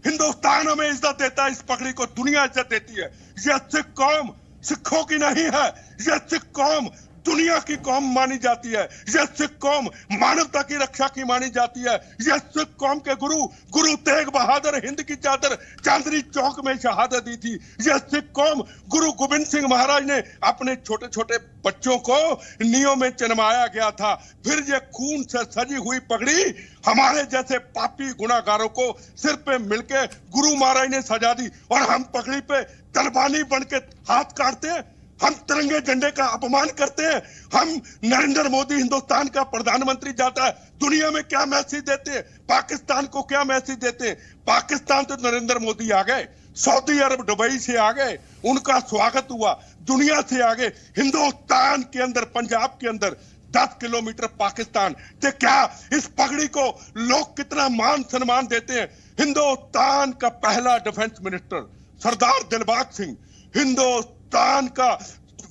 हिंदुस्तान हमें इज्जत देता है, इस पगड़ी को दुनिया इज्जत देती है। ये सिख कौम सिखों की नहीं है, ये सिख कौम दुनिया की कौम मानी जाती है। ये सिख कौम मानवता की रक्षा की मानी जाती है। ये सिख कौम के गुरु तेग बहादुर हिंद की चादर चांदनी चौक में शहादत दी थी। ये सिख कौम गुरु गोविंद सिंह महाराज ने अपने छोटे छोटे बच्चों को नियों में जन्माया गया था। फिर ये खून से सजी हुई पगड़ी हमारे जैसे पापी गुनाहगारों को सिर पे मिलके गुरु महाराज ने सजा दी, और हम पगड़ी पे तलवानी बन के हाथ काटते हैं, हम तिरंगे झंडे का अपमान करते हैं। हम नरेंद्र मोदी हिंदुस्तान का प्रधानमंत्री जाता है, दुनिया में क्या मैसेज देते हैं, पाकिस्तान को क्या मैसेज देते हैं? पाकिस्तान तो नरेंद्र मोदी आ गए, सऊदी अरब दुबई से आ गए, उनका स्वागत हुआ, दुनिया से आगे हिंदुस्तान के अंदर, पंजाब के अंदर 10 किलोमीटर पाकिस्तान। तो क्या इस पगड़ी को लोग कितना मान सम्मान देते हैं। हिंदुस्तान का पहला डिफेंस मिनिस्टर सरदार दिलबाग सिंह, हिंदुस्तान का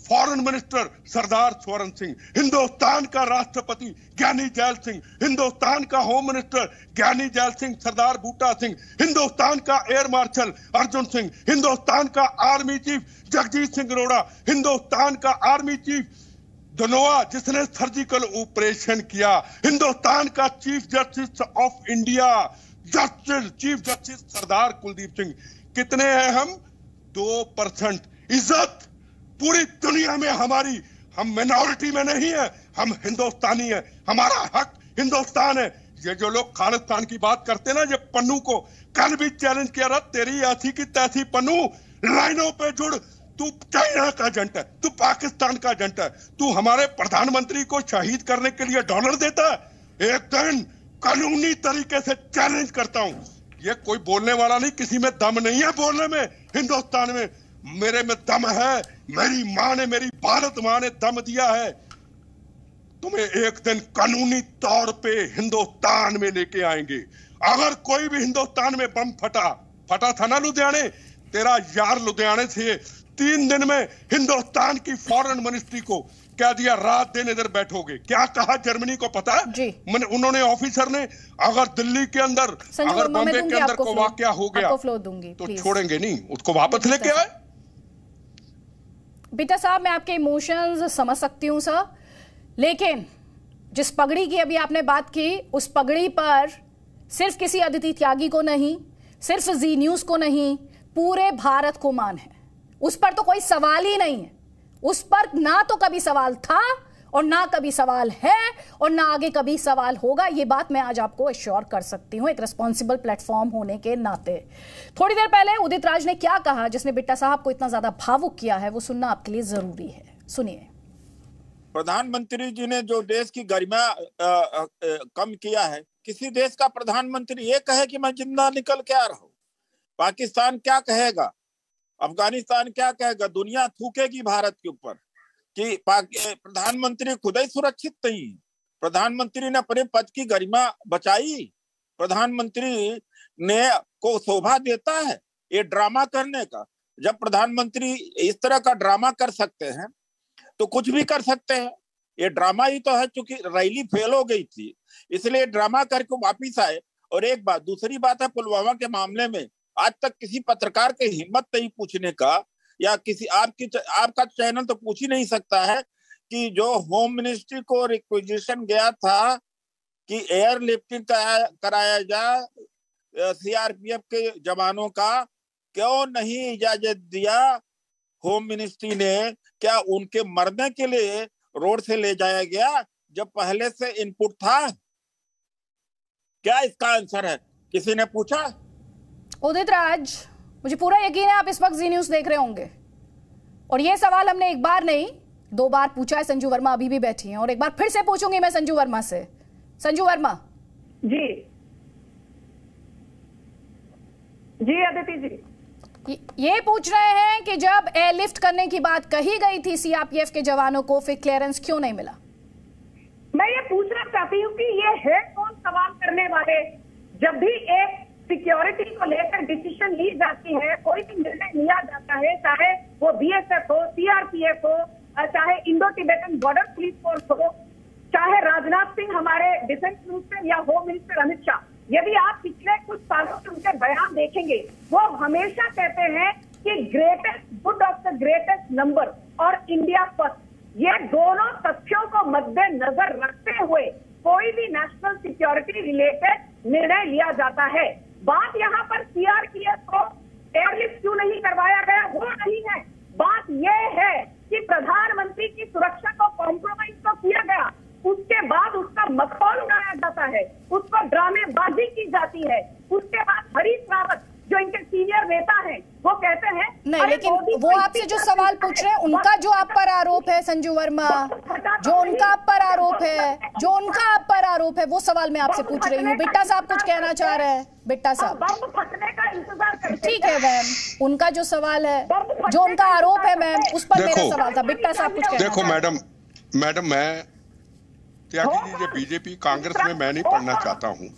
फॉरेन मिनिस्टर सरदार स्वर्ण सिंह, हिंदुस्तान का राष्ट्रपति ज्ञानी जैल सिंह, हिंदुस्तान का होम मिनिस्टर ज्ञानी जैल सिंह सरदार बूटा सिंह, हिंदुस्तान का एयर मार्शल अर्जुन सिंह, हिंदुस्तान का आर्मी चीफ जगजीत सिंह अरोड़ा, हिंदुस्तान का आर्मी चीफ धनोआ जिसने सर्जिकल ऑपरेशन किया, हिंदुस्तान का chief justice of India chief justice Sardar Kuldeep Singh. कितने हैं हम? 2%। इज्जत पूरी दुनिया में हमारी, हम मिनॉरिटी में नहीं है, हम हिंदुस्तानी है, हमारा हक हिंदुस्तान है। ये जो लोग खालिस्तान की बात करते ना, ये पन्नू को कल भी चैलेंज किया रहा, तेरी ऐसी की तैसी पन्नू, लाइनों पे जुड़, तू चाइना का एजेंट है, तू पाकिस्तान का एजेंट है, तू हमारे प्रधानमंत्री को शहीद करने के लिए डॉलर देता है। एक दिन कानूनी तरीके से चैलेंज करता हूं, ये कोई बोलने वाला नहीं, किसी में दम नहीं है बोलने में। हिंदुस्तान में मेरे में दम है, मेरी मां ने, मेरी भारत मां ने दम दिया है। तुम्हें एक दिन कानूनी तौर पे हिंदुस्तान में लेके आएंगे। अगर कोई भी हिंदुस्तान में बम फटा था ना लुधियाने, तेरा यार लुधियाने से 3 दिन में हिंदुस्तान की फॉरेन मिनिस्ट्री को क्या दिया, रात दिन इधर बैठोगे। क्या कहा जर्मनी को पता है? उन्होंने ऑफिसर ने, अगर दिल्ली के अंदर, अगर बॉम्बे के अंदर को वाकया हो गया तो छोड़ेंगे नहीं, उसको वापस लेके आए। बीटा साहब, मैं आपके इमोशंस समझ सकती हूं सर, लेकिन जिस पगड़ी की अभी आपने बात की, उस पगड़ी पर सिर्फ किसी अदिति त्यागी को नहीं, सिर्फ जी न्यूज को नहीं, पूरे भारत को मान है। उस पर तो कोई सवाल ही नहीं है। उस पर ना तो कभी सवाल था और ना कभी सवाल है और ना आगे कभी सवाल होगा। ये बात मैं आज आपको एश्योर कर सकती हूं, एक रिस्पॉन्सिबल प्लेटफॉर्म होने के नाते। थोड़ी देर पहले उदित राज ने क्या कहा जिसने बिट्टा साहब को इतना ज्यादा भावुक किया है, वो सुनना आपके लिए जरूरी है। सुनिए। प्रधानमंत्री जी ने जो देश की गरिमा कम किया है, किसी देश का प्रधानमंत्री ये कहे कि मैं जिंदा निकल के आ रहा हूं, पाकिस्तान क्या कहेगा, अफगानिस्तान क्या कहेगा, दुनिया थूकेगी भारत के ऊपर कि प्रधानमंत्री खुद ही सुरक्षित नहीं। प्रधानमंत्री ने अपने पद की गरिमा बचाई, प्रधानमंत्री ने को शोभा देता है ये ड्रामा करने का। जब प्रधानमंत्री इस तरह का ड्रामा कर सकते हैं तो कुछ भी कर सकते हैं। ये ड्रामा ही तो है, क्योंकि रैली फेल हो गई थी इसलिए ड्रामा करके वापिस आए। और एक बात, दूसरी बात है, पुलवामा के मामले में आज तक किसी पत्रकार की हिम्मत नहीं पूछने का, या किसी आपका चैनल तो पूछ ही नहीं सकता है कि जो होम मिनिस्ट्री को रिक्वेजिशन गया था कि एयर लिफ्टिंग कराया जाए सीआरपीएफ के जवानों का, क्यों नहीं इजाजत दिया होम मिनिस्ट्री ने? क्या उनके मरने के लिए रोड से ले जाया गया जब पहले से इनपुट था? क्या इसका आंसर है? किसी ने पूछा? उदित राज, मुझे पूरा यकीन है आप इस वक्त जी न्यूज देख रहे होंगे, और ये सवाल हमने एक बार नहीं 2 बार पूछा है। संजू वर्मा अभी भी बैठी हैं और एक बार फिर से पूछूंगी मैं संजू वर्मा से। संजू वर्मा जी। जी अदिति जी, ये पूछ रहे हैं कि जब एयरलिफ्ट करने की बात कही गई थी सीआरपीएफ के जवानों को, फिर क्लियरेंस क्यों नहीं मिला? मैं ये पूछना चाहती हूँ कि ये है कौन सवाल करने वाले? जब भी एक सिक्योरिटी को लेकर डिसीजन ली जाती है, कोई भी निर्णय लिया जाता है, चाहे वो बीएसएफ हो, सीआरपीएफ हो, चाहे Indo Tibetan border police force हो, चाहे राजनाथ सिंह हमारे डिफेंस मिनिस्टर या होम मिनिस्टर अमित शाह, यदि आप पिछले कुछ सालों से उनके बयान देखेंगे, वो हमेशा कहते हैं कि greatest good of the greatest number और इंडिया फर्स्ट। ये दोनों तथ्यों को मद्देनजर रखते हुए कोई भी नेशनल सिक्योरिटी रिलेटेड निर्णय लिया जाता है। बात यहाँ पर सीआरपीएफ को एयरलिफ्ट क्यों नहीं करवाया गया वो नहीं है, बात यह है कि प्रधानमंत्री की सुरक्षा को कॉम्प्रोमाइज तो किया गया, उसके बाद उसका मखौल उड़ाया जाता है, उसको ड्रामेबाजी की जाती है। उसके बाद हरीश रावत जो इनके सीनियर नेता हैं वो कहते हैं नहीं, लेकिन वो आपसे जो सवाल पूछ रहे हैं, उनका जो आप पर आरोप है संजू वर्मा, जो उनका आप पर आरोप है, वो सवाल मैं आपसे पूछ रही हूँ। बिट्टा साहब कुछ कहना चाह रहे हैं? बिट्टा साहब, ठीक है मैम, उनका जो सवाल है, जो उनका आरोप है मैम, उस पर मेरा सवाल था। बिट्टा साहब कुछ कहना। देखो मैडम मैं त्यागी जी जो बीजेपी कांग्रेस में मैं नहीं पढ़ना चाहता हूँ।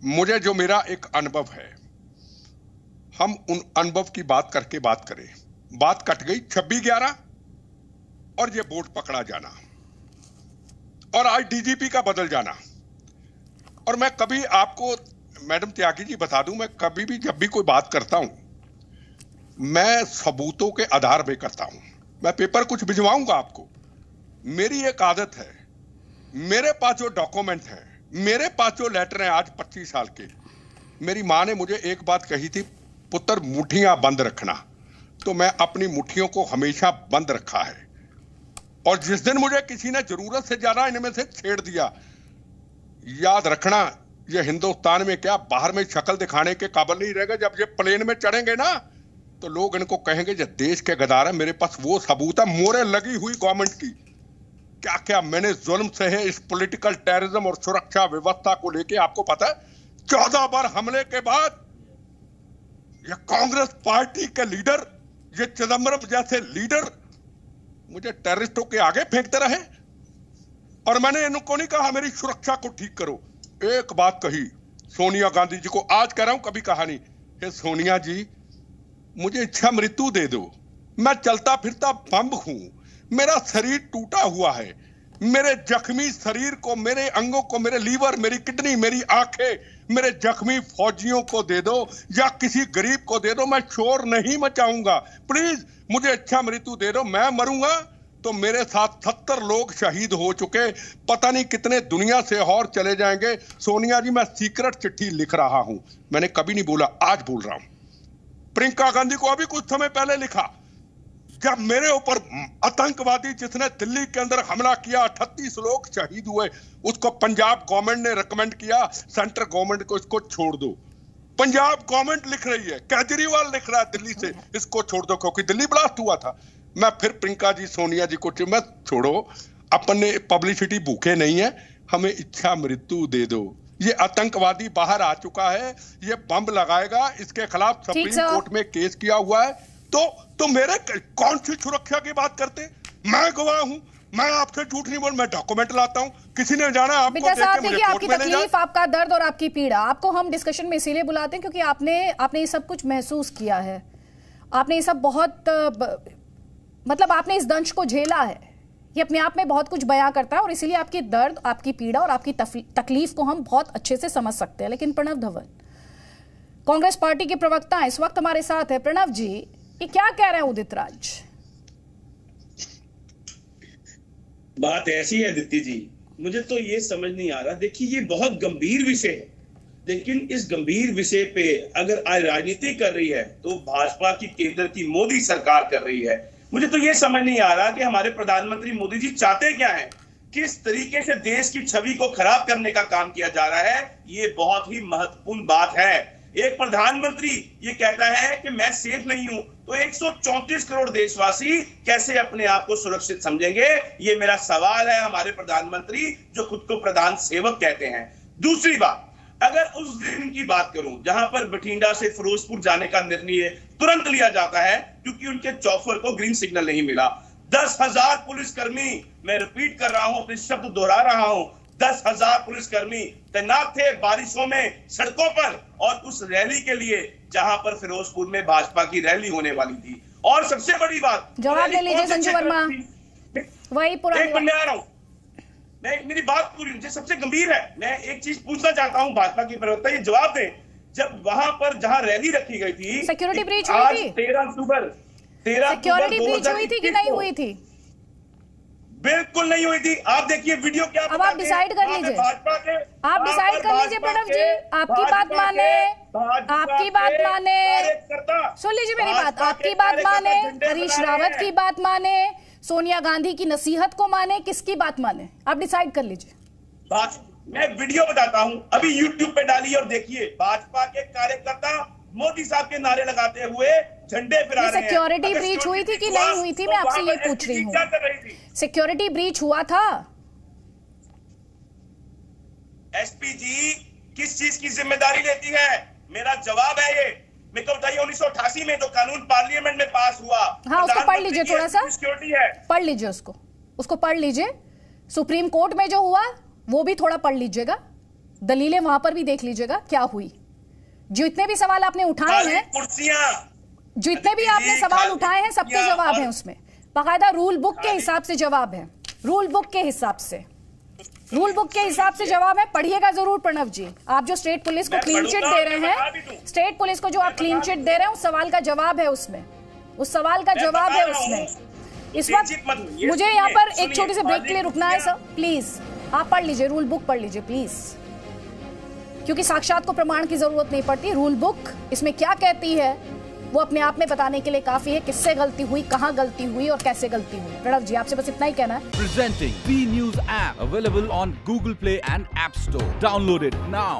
मुझे जो मेरा एक अनुभव है, हम उन अनुभव की बात करके बात करें। बात कट गई 26/11 और ये बोर्ड पकड़ा जाना और आज डीजीपी का बदल जाना। और मैं कभी आपको मैडम त्यागी जी बता दूं, मैं कभी भी जब भी कोई बात करता हूं, मैं सबूतों के आधार पे करता हूं। मैं पेपर कुछ भिजवाऊंगा आपको। मेरी एक आदत है, मेरे पास जो डॉक्यूमेंट है, मेरे पास जो लेटर हैं आज 25 साल के, मेरी माँ ने मुझे एक बात कही थी, पुत्र मुट्ठियां बंद रखना। तो मैं अपनी मुट्ठियों को हमेशा बंद रखा है। और जिस दिन मुझे किसी ने जरूरत से ज्यादा इनमें से छेड़ दिया, याद रखना ये हिंदुस्तान में क्या बाहर में शक्ल दिखाने के काबिल नहीं रहेगा। जब ये प्लेन में चढ़ेंगे ना तो लोग इनको कहेंगे ये देश के गद्दार है। मेरे पास वो सबूत है, मोहरे लगी हुई गवर्नमेंट की, क्या क्या मैंने जुल्म सहे इस पॉलिटिकल टेररिज्म और सुरक्षा व्यवस्था को लेके। आपको पता है 14 बार हमले के बाद ये कांग्रेस पार्टी के लीडर, ये चिदम्बरम जैसे लीडर मुझे टेररिस्टों के आगे फेंकते रहे और मैंने इनको नहीं कहा मेरी सुरक्षा को ठीक करो। एक बात कही सोनिया गांधी जी को, आज कह रहा हूं कभी कहा नहीं, हे सोनिया जी मुझे इच्छा मृत्यु दे दो, मैं चलता फिरता बम हूं, मेरा शरीर टूटा हुआ है, मेरे जख्मी शरीर को, मेरे अंगों को, मेरे लीवर, मेरी किडनी, मेरी आंखें मेरे जख्मी फौजियों को दे दो या किसी गरीब को दे दो, मैं शोर नहीं मचाऊंगा, प्लीज मुझे इच्छा मृत्यु दे दो। मैं मरूंगा तो मेरे साथ 70 लोग शहीद हो चुके, पता नहीं कितने दुनिया से और चले जाएंगे। सोनिया जी मैं सीक्रेट चिट्ठी लिख रहा हूं, मैंने कभी नहीं बोला, आज बोल रहा हूं। प्रियंका गांधी को अभी कुछ समय पहले लिखा, जब मेरे ऊपर आतंकवादी जिसने दिल्ली के अंदर हमला किया 38 लोग शहीद हुए, उसको पंजाब गवर्नमेंट ने रिकमेंड किया सेंट्रल गवर्नमेंट को इसको छोड़ दो। पंजाब गवर्नमेंट लिख रही है, केजरीवाल लिख रहा है दिल्ली से इसको छोड़ दो क्योंकि दिल्ली ब्लास्ट हुआ था। मैं फिर प्रियंका जी सोनिया जी को मैं छोड़ो, अपने पब्लिसिटी भूखे नहीं है, हमें इच्छा मृत्यु दे दो। ये आतंकवादी बाहर आ चुका है, ये बम लगाएगा, इसके खिलाफ सुप्रीम कोर्ट में केस किया हुआ है। तो मेरे कौन सी सुरक्षा की बात करते? मैं गवाह हूं, मैं आपसे झूठ नहीं बोल, मैं डॉक्यूमेंट लाता हूं। किसी ने जाना आपको देख के मुझे आपकी तकलीफ, आपका दर्द और आपकी पीड़ा, आपको हम डिस्कशन में इसीलिए बुलाते हैं क्योंकि आपने ये सब कुछ महसूस किया है, आपने ये सब बहुत मतलब आपने इस दंश को झेला है। ये अपने आप में बहुत कुछ बयां करता है और इसीलिए आपकी दर्द, आपकी पीड़ा और आपकी तकलीफ को हम बहुत अच्छे से समझ सकते हैं। लेकिन प्रणव धवन, कांग्रेस पार्टी के प्रवक्ता इस वक्त हमारे साथ है। प्रणव जी, ये क्या कह रहे हैं उदित राज? बात ऐसी है दीप्ति जी, मुझे तो ये समझ नहीं आ रहा। देखिए ये बहुत गंभीर विषय है, लेकिन इस गंभीर विषय पे अगर आज राजनीति कर रही है तो भाजपा की केंद्र की मोदी सरकार कर रही है। मुझे तो ये समझ नहीं आ रहा कि हमारे प्रधानमंत्री मोदी जी चाहते क्या है, किस तरीके से देश की छवि को खराब करने का काम किया जा रहा है। ये बहुत ही महत्वपूर्ण बात है। एक प्रधानमंत्री ये कहता है कि मैं सेफ नहीं हूं, तो 134 करोड़ देशवासी कैसे अपने आप को सुरक्षित समझेंगे? ये मेरा सवाल है हमारे प्रधानमंत्री जो खुद को प्रधान सेवक कहते हैं। दूसरी बात, अगर उस दिन की बात करूं जहां पर बठिंडा से फिरोजपुर जाने का निर्णय तुरंत लिया जाता है क्योंकि उनके चौफर को ग्रीन सिग्नल नहीं मिला, 10,000 पुलिसकर्मी, मैं रिपीट कर रहा हूं, अपने शब्द दोहरा रहा हूं, 10,000 पुलिसकर्मी तैनात थे बारिशों में सड़कों पर और उस रैली के लिए जहां पर फिरोजपुर में भाजपा की रैली होने वाली थी। और सबसे बड़ी बात, जवाब ले लीजिए संजू वर्मा, वही पुरानी एक आ रहा हूं मैं, मेरी बात पूरी, मुझे सबसे गंभीर है। मैं एक चीज पूछना चाहता हूं भाजपा की प्रवक्ता, ये जवाब दें, जब वहां पर जहां रैली रखी गई थी, सिक्योरिटी ब्रीच हुई थी, 13 अक्टूबर सिक्योरिटी ब्रीच हुई थी कि नहीं हुई थी? बिल्कुल नहीं हुई थी। आप देखिए वीडियो क्या, अब आप डिसाइड कर लीजिए, आप डिसाइड कर लीजिए प्रणव जी, आपकी बात माने, आपकी बात माने, सुन लीजिए मेरी बात, आपकी बात माने, हरीश रावत की बात माने, सोनिया गांधी की नसीहत को माने, किसकी बात माने, आप डिसाइड कर लीजिए। मैं वीडियो बताता हूं, अभी YouTube पे डालिए और देखिए, भाजपा के कार्यकर्ता मोदी साहब के नारे लगाते हुए झंडे फहरा रहे हैं। सिक्योरिटी ब्रीच हुई थी कि नहीं हुई थी, मैं आपसे ये पूछ रही हूँ। क्या कर रही थी? सिक्योरिटी ब्रीच हुआ था? एसपी जी किस चीज की जिम्मेदारी लेती है? मेरा जवाब है ये, मेरे को बताइए 1988 में जो कानून पार्लियामेंट में पास हुआ, हाँ उसको पढ़ लीजिए, थोड़ा सा सिक्योरिटी है, पढ़ लीजिए उसको पढ़ लीजिए। सुप्रीम कोर्ट में जो हुआ वो भी थोड़ा पढ़ लीजिएगा, दलीलें वहां पर भी देख लीजिएगा क्या हुई। जितने भी सवाल आपने उठाए हैं, जितने भी आपने सवाल उठाए हैं, सबके जवाब हैं उसमें, बाकायदा रूल बुक के हिसाब से जवाब है, रूल बुक के हिसाब से जवाब है। पढ़िएगा जरूर प्रणव जी। आप जो स्टेट पुलिस को क्लीन चिट दे रहे हैं, स्टेट पुलिस को जो आप क्लीन चिट दे रहे हैं, उस सवाल का जवाब है उसमें, उस सवाल का जवाब है उसमें। इस वक्त मुझे यहाँ पर एक छोटी सी ब्रेक के लिए रुकना है सर, प्लीज आप पढ़ लीजिए, रूल बुक पढ़ लीजिए प्लीज, क्योंकि साक्षात को प्रमाण की जरूरत नहीं पड़ती। रूल बुक इसमें क्या कहती है वो अपने आप में बताने के लिए काफी है, किससे गलती हुई, कहां गलती हुई और कैसे गलती हुई। प्रणव जी आपसे बस इतना ही कहना है। Presenting B News app available on Google Play and App Store. Download it now.